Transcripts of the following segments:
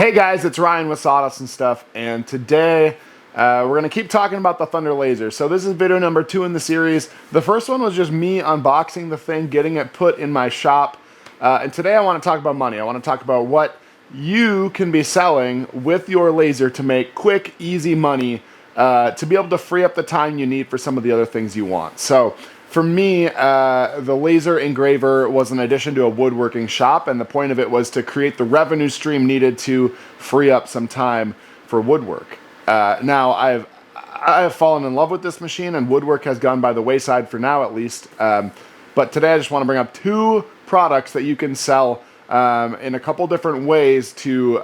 Hey guys, it's Ryan with Sawdust and Stuff, and today we're going to keep talking about the Thunder Laser. So this is video number 2 in the series. The first one was just me unboxing the thing, getting it put in my shop. And today I want to talk about money. I want to talk about what you can be selling with your laser to make quick, easy money to be able to free up the time you need for some of the other things you want. So for me, the laser engraver was an addition to a woodworking shop, and the point of it was to create the revenue stream needed to free up some time for woodwork. Now, I have fallen in love with this machine, and woodwork has gone by the wayside for now, at least. But today I just want to bring up 2 products that you can sell in a couple different ways to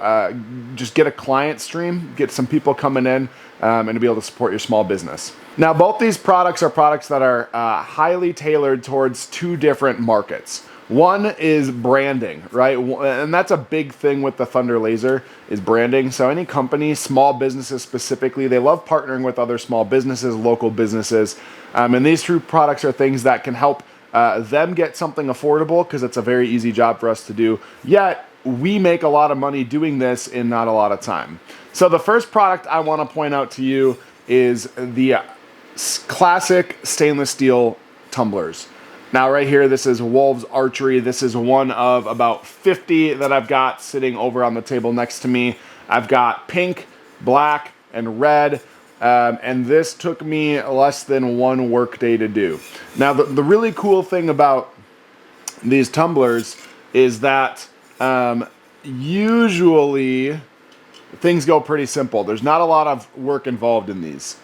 just get a client stream, get some people coming in, and to be able to support your small business. Now, both these products are products that are highly tailored towards 2 different markets. One is branding, right? And that's a big thing with the Thunder Laser is branding. So any company, small businesses specifically, they love partnering with other small businesses, local businesses. And these 2 products are things that can help them get something affordable because it's a very easy job for us to do. Yet, we make a lot of money doing this in not a lot of time. So the first product I want to point out to you is the classic stainless steel tumblers. Now right here, this is Wolves Archery. This is one of about 50 that I've got sitting over on the table next to me. I've got pink, black, and red. And this took me less than 1 work day to do. Now, the really cool thing about these tumblers is that usually things go pretty simple. There's not a lot of work involved in these.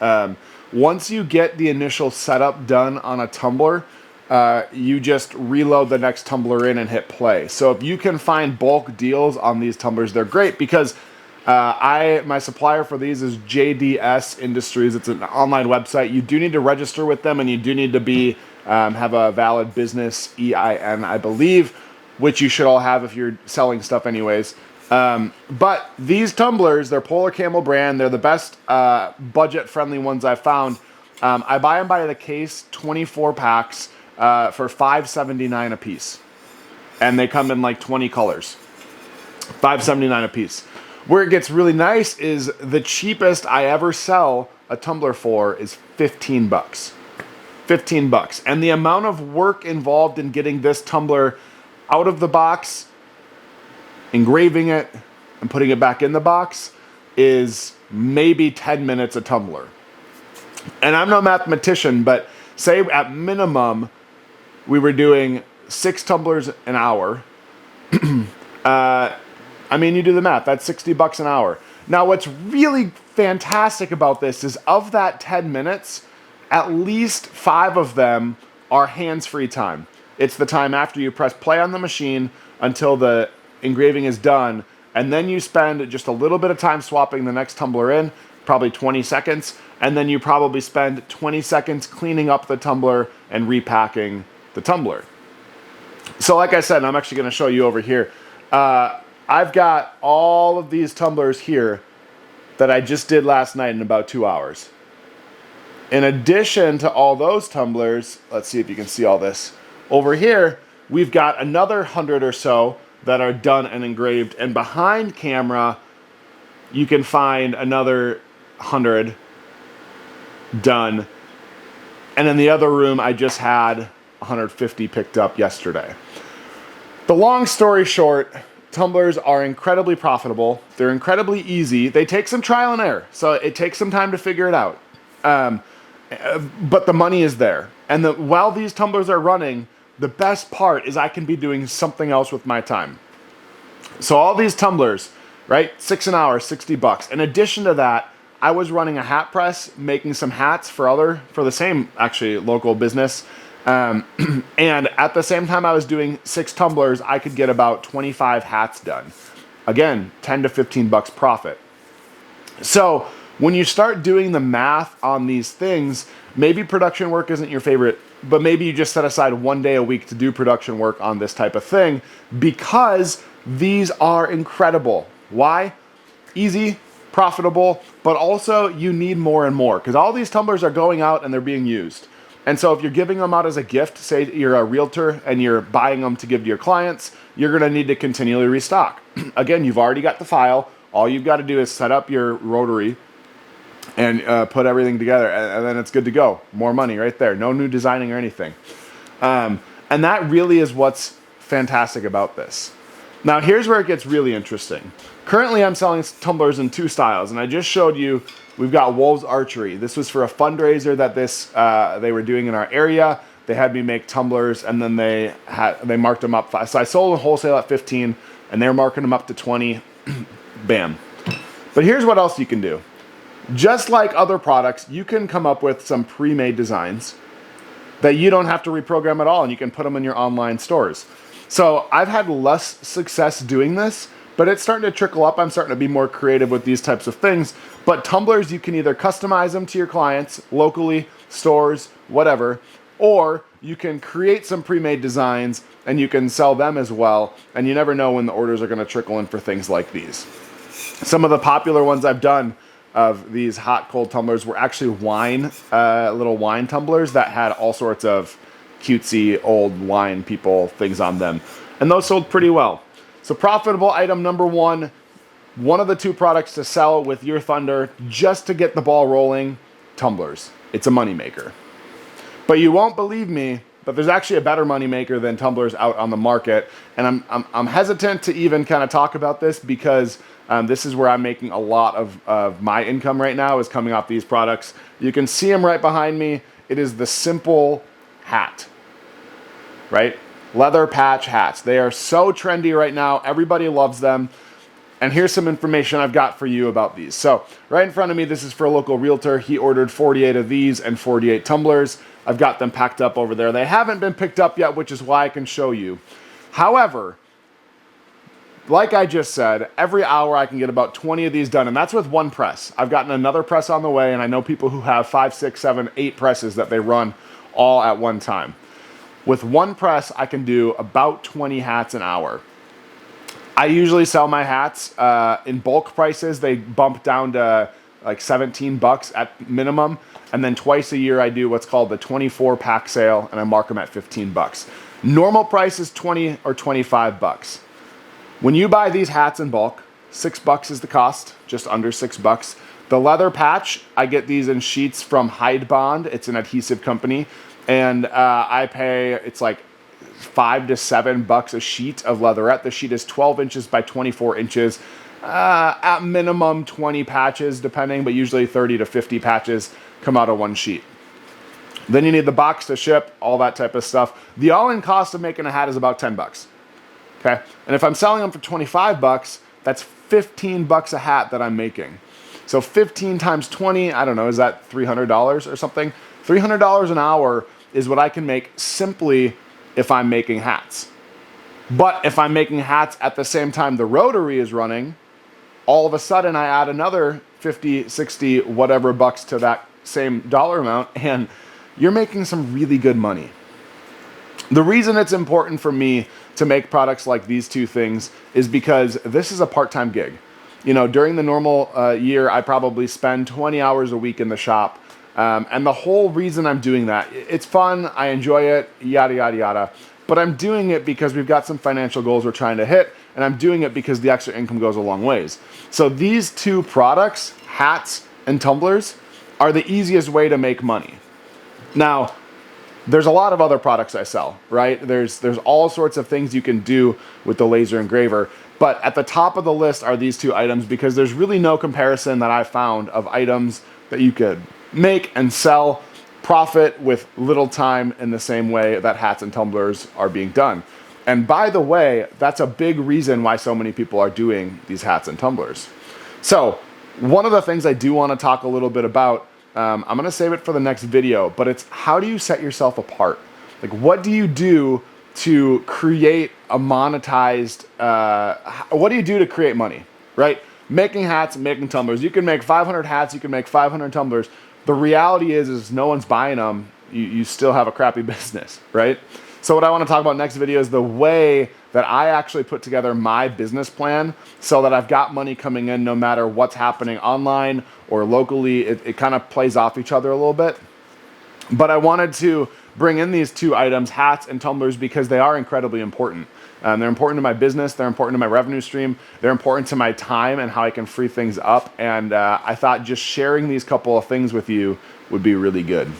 Once you get the initial setup done on a tumbler, you just reload the next tumbler in and hit play. So if you can find bulk deals on these tumblers, they're great because my supplier for these is JDS Industries. It's an online website. You do need to register with them, and you do need to be have a valid business EIN, I believe, which you should all have if you're selling stuff anyways. But these tumblers, they're Polar Camel brand. They're the best budget-friendly ones I've found. I buy them by the case, 24 packs for $5.79 a piece, and they come in like 20 colors. $5.79 a piece. Where it gets really nice is the cheapest I ever sell a tumbler for is 15 bucks. 15 bucks. And the amount of work involved in getting this tumbler out of the box, engraving it, and putting it back in the box is maybe 10 minutes a tumbler. And I'm no mathematician, but say at minimum we were doing 6 tumblers an hour. I mean, you do the math, that's 60 bucks an hour. Now, what's really fantastic about this is of that 10 minutes, at least 5 of them are hands-free time. It's the time after you press play on the machine until the engraving is done, and then you spend just a little bit of time swapping the next tumbler in, probably 20 seconds, and then you probably spend 20 seconds cleaning up the tumbler and repacking the tumbler. So like I said, I'm actually going to show you over here. I've got all of these tumblers here that I just did last night in about 2 hours. In addition to all those tumblers, let's see if you can see all this. Over here, we've got another 100 or so that are done and engraved. And behind camera, you can find another 100 done. And in the other room, I just had 150 picked up yesterday. The long story short, tumblers are incredibly profitable. They're incredibly easy. They take some trial and error, so it takes some time to figure it out. But the money is there. And while these tumblers are running, the best part is I can be doing something else with my time. So all these tumblers, right? 6 an hour, 60 bucks. In addition to that, I was running a hat press, making some hats for the same actually local business. And at the same time I was doing 6 tumblers, I could get about 25 hats done. Again, 10 to 15 bucks profit. So when you start doing the math on these things, maybe production work isn't your favorite, but maybe you just set aside 1 day a week to do production work on this type of thing because these are incredible. Why? Easy, profitable, but also you need more and more because all these tumblers are going out and they're being used. And so if you're giving them out as a gift, say you're a realtor and you're buying them to give to your clients, you're going to need to continually restock. Again, you've already got the file. All you've got to do is set up your rotary and put everything together, and then it's good to go. More money right there. No new designing or anything. And that really is what's fantastic about this. Now, here's where it gets really interesting. Currently, I'm selling tumblers in 2 styles, and I just showed you we've got Wolves Archery. This was for a fundraiser that they were doing in our area. They had me make tumblers, and then they marked them up. So I sold them wholesale at 15, and they're marking them up to 20. Bam. But here's what else you can do. Just like other products, you can come up with some pre-made designs that you don't have to reprogram at all, and you can put them in your online stores. So I've had less success doing this, but it's starting to trickle up. I'm starting to be more creative with these types of things. But tumblers, you can either customize them to your clients, locally, stores, whatever, or you can create some pre-made designs and you can sell them as well. And you never know when the orders are going to trickle in for things like these. Some of the popular ones I've done of these hot cold tumblers were actually little wine tumblers that had all sorts of cutesy old wine people things on them, and those sold pretty well. So profitable item number one of the 2 products to sell with your Thunder just to get the ball rolling, tumblers. It's a moneymaker. But you won't believe me, but there's actually a better moneymaker than tumblers out on the market, and I'm hesitant to even kind of talk about this because this is where I'm making a lot of my income right now, is coming off these products. You can see them right behind me. It is the simple hat, right? Leather patch hats. They are so trendy right now. Everybody loves them. And here's some information I've got for you about these. So right in front of me, this is for a local realtor. He ordered 48 of these and 48 tumblers. I've got them packed up over there. They haven't been picked up yet, which is why I can show you. However, like I just said, every hour I can get about 20 of these done, and that's with one press. I've gotten another press on the way, and I know people who have 5, 6, 7, 8 presses that they run all at one time. With one press, I can do about 20 hats an hour. I usually sell my hats in bulk prices. They bump down to like $17 at minimum, and then twice a year I do what's called the 24 pack sale, and I mark them at $15. Normal price is 20 or $25. When you buy these hats in bulk, $6 is the cost, just under $6. The leather patch, I get these in sheets from Hide Bond. It's an adhesive company, and I pay, it's like $5 to $7 a sheet of leatherette. The sheet is 12 inches by 24 inches. At minimum 20 patches, depending, but usually 30 to 50 patches come out of one sheet. Then you need the box to ship, all that type of stuff. The all-in cost of making a hat is about $10. Okay, and if I'm selling them for $25, that's $15 a hat that I'm making. So 15 times 20, I don't know, is that $300 or something? $300 an hour is what I can make simply if I'm making hats. But if I'm making hats at the same time the rotary is running, all of a sudden I add another 50, 60, whatever bucks to that same dollar amount, and you're making some really good money. The reason it's important for me to make products like these 2 things is because this is a part-time gig. You know, during the normal year, I probably spend 20 hours a week in the shop. And the whole reason I'm doing that, it's fun, I enjoy it, yada, yada, yada. But I'm doing it because we've got some financial goals we're trying to hit, and I'm doing it because the extra income goes a long ways. So these 2 products, hats and tumblers, are the easiest way to make money. Now, there's a lot of other products I sell, right? There's all sorts of things you can do with the laser engraver. But at the top of the list are these 2 items because there's really no comparison that I found of items that you could make and sell, profit with little time in the same way that hats and tumblers are being done. And by the way, that's a big reason why so many people are doing these hats and tumblers. So one of the things I do want to talk a little bit about, I'm going to save it for the next video, but it's how do you set yourself apart? Like, what do you do to create a monetized, what do you do to create money, right? Making hats, making tumblers. You can make 500 hats, you can make 500 tumblers. The reality is no one's buying them. You still have a crappy business, right? So what I want to talk about next video is the way that I actually put together my business plan so that I've got money coming in no matter what's happening online or locally. It kind of plays off each other a little bit. But I wanted to bring in these 2 items, hats and tumblers, because they are incredibly important. They're important to my business. They're important to my revenue stream. They're important to my time and how I can free things up. And I thought just sharing these couple of things with you would be really good.